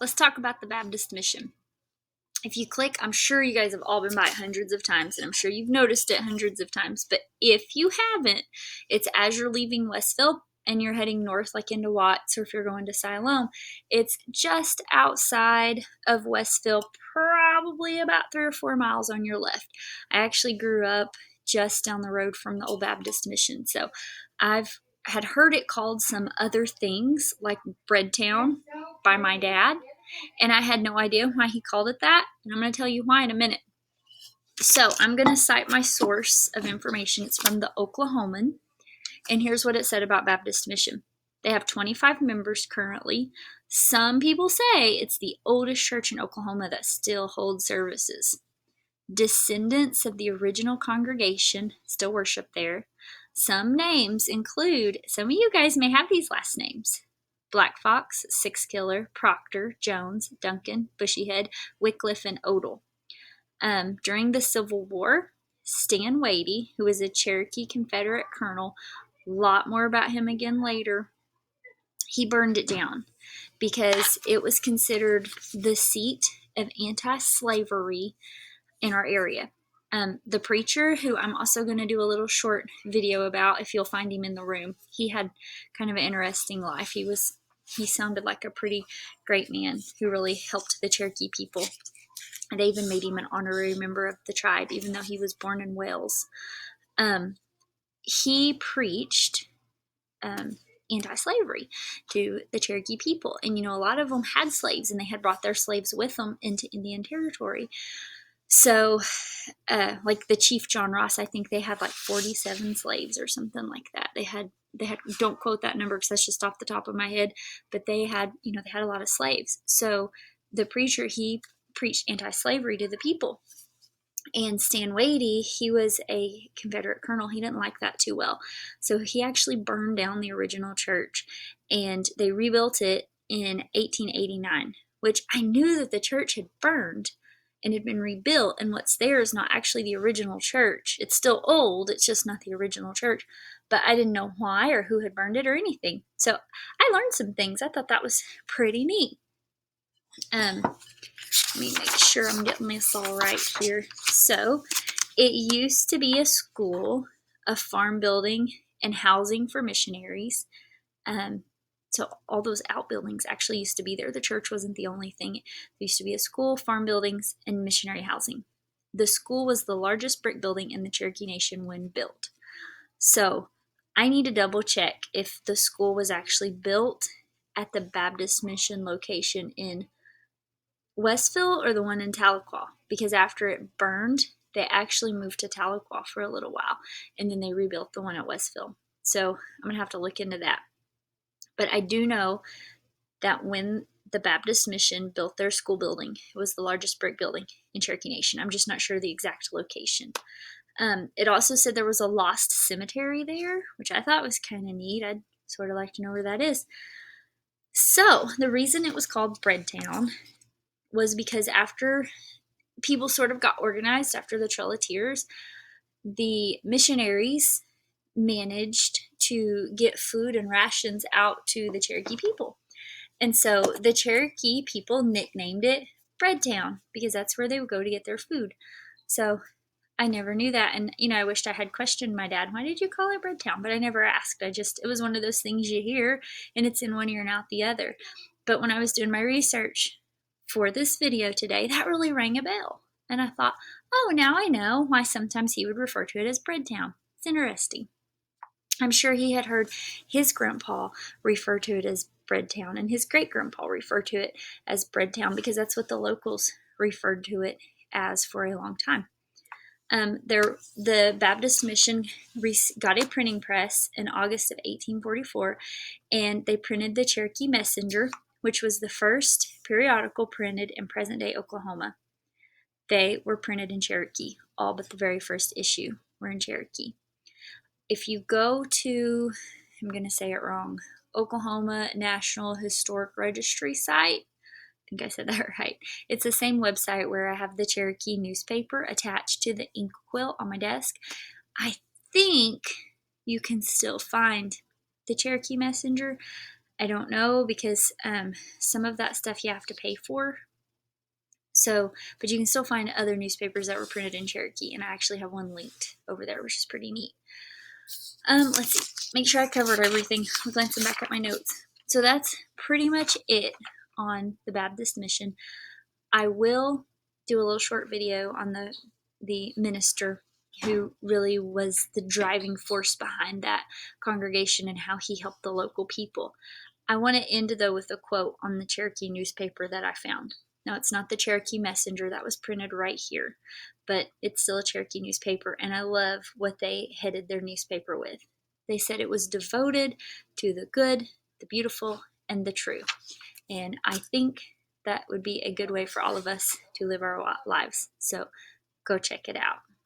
let's talk about the Baptist Mission. If you click, I'm sure you guys have all been by it hundreds of times, and I'm sure you've noticed it hundreds of times. But if you haven't, it's as you're leaving Westville and you're heading north, like into Watts, or if you're going to Siloam, it's just outside of Westville, probably about 3 or 4 miles on your left. I actually grew up just down the road from the old Baptist Mission, so I've had heard it called some other things like Breadtown by my dad, and I had no idea why he called it that, and I'm going to tell you why in a minute. So I'm going to cite my source of information. It's from the Oklahoman, and here's what it said about Baptist Mission. They have 25 members currently. Some people say it's the oldest church in Oklahoma that still holds services. Descendants of the original congregation still worship there. Some names include, some of you guys may have these last names: Black Fox, Six Killer, Proctor, Jones, Duncan, Bushyhead, Wycliffe, and Odell. During the Civil War, Stan Wadey, who was a Cherokee Confederate colonel, a lot more about him again later, he burned it down because it was considered the seat of anti-slavery in our area. The preacher, who I'm also going to do a little short video about if you'll find him in the room, he had kind of an interesting life. He sounded like a pretty great man who really helped the Cherokee people. And they even made him an honorary member of the tribe, even though he was born in Wales. He preached anti-slavery to the Cherokee people. And, a lot of them had slaves, and they had brought their slaves with them into Indian Territory. So, like the Chief John Ross, I think they had like 47 slaves or something like that. They had, don't quote that number because that's just off the top of my head, but they had a lot of slaves. So the preacher, he preached anti-slavery to the people. And Stan Wadey, he was a Confederate colonel. He didn't like that too well. So he actually burned down the original church, and they rebuilt it in 1889, which I knew that the church had burned and had been rebuilt, and what's there is not actually the original church. It's still old, it's just not the original church. But I didn't know why or who had burned it or anything. So I learned some things. I thought that was pretty neat. Let me make sure I'm getting this all right here. So it used to be a school, a farm building, and housing for missionaries. So all those outbuildings actually used to be there. The church wasn't the only thing. It used to be a school, farm buildings, and missionary housing. The school was the largest brick building in the Cherokee Nation when built. So I need to double check if the school was actually built at the Baptist Mission location in Westville or the one in Tahlequah, because after it burned, they actually moved to Tahlequah for a little while, and then they rebuilt the one at Westville. So I'm going to have to look into that. But I do know that when the Baptist Mission built their school building, it was the largest brick building in Cherokee Nation. I'm just not sure the exact location. It also said there was a lost cemetery there, which I thought was kind of neat. I'd sort of like to know where that is. So the reason it was called Breadtown was because after people sort of got organized after the Trail of Tears, the missionaries managed to get food and rations out to the Cherokee people. And so the Cherokee people nicknamed it Breadtown because that's where they would go to get their food. So I never knew that. And, I wished I had questioned my dad, why did you call it Breadtown? But I never asked. It was one of those things you hear and it's in one ear and out the other. But when I was doing my research for this video today, that really rang a bell. And I thought, oh, now I know why sometimes he would refer to it as Breadtown. It's interesting. I'm sure he had heard his grandpa refer to it as Breadtown, and his great-grandpa referred to it as Breadtown because that's what the locals referred to it as for a long time. The Baptist Mission got a printing press in August of 1844, and they printed the Cherokee Messenger, which was the first periodical printed in present-day Oklahoma. They were printed in Cherokee. All but the very first issue were in Cherokee. If you go to, I'm going to say it wrong, Oklahoma National Historic Registry site, I think I said that right. It's the same website where I have the Cherokee newspaper attached to the ink quill on my desk. I think you can still find the Cherokee Messenger. I don't know, because some of that stuff you have to pay for. So, but you can still find other newspapers that were printed in Cherokee, and I actually have one linked over there, which is pretty neat. Let's see. Make sure I covered everything. I'm glancing back at my notes. So that's pretty much it on the Baptist mission. I will do a little short video on the minister who really was the driving force behind that congregation and how he helped the local people. I want to end, though, with a quote on the Cherokee newspaper that I found. Now, it's not the Cherokee Messenger that was printed right here, but it's still a Cherokee newspaper, and I love what they headed their newspaper with. They said it was devoted to the good, the beautiful, and the true. And I think that would be a good way for all of us to live our lives. So go check it out.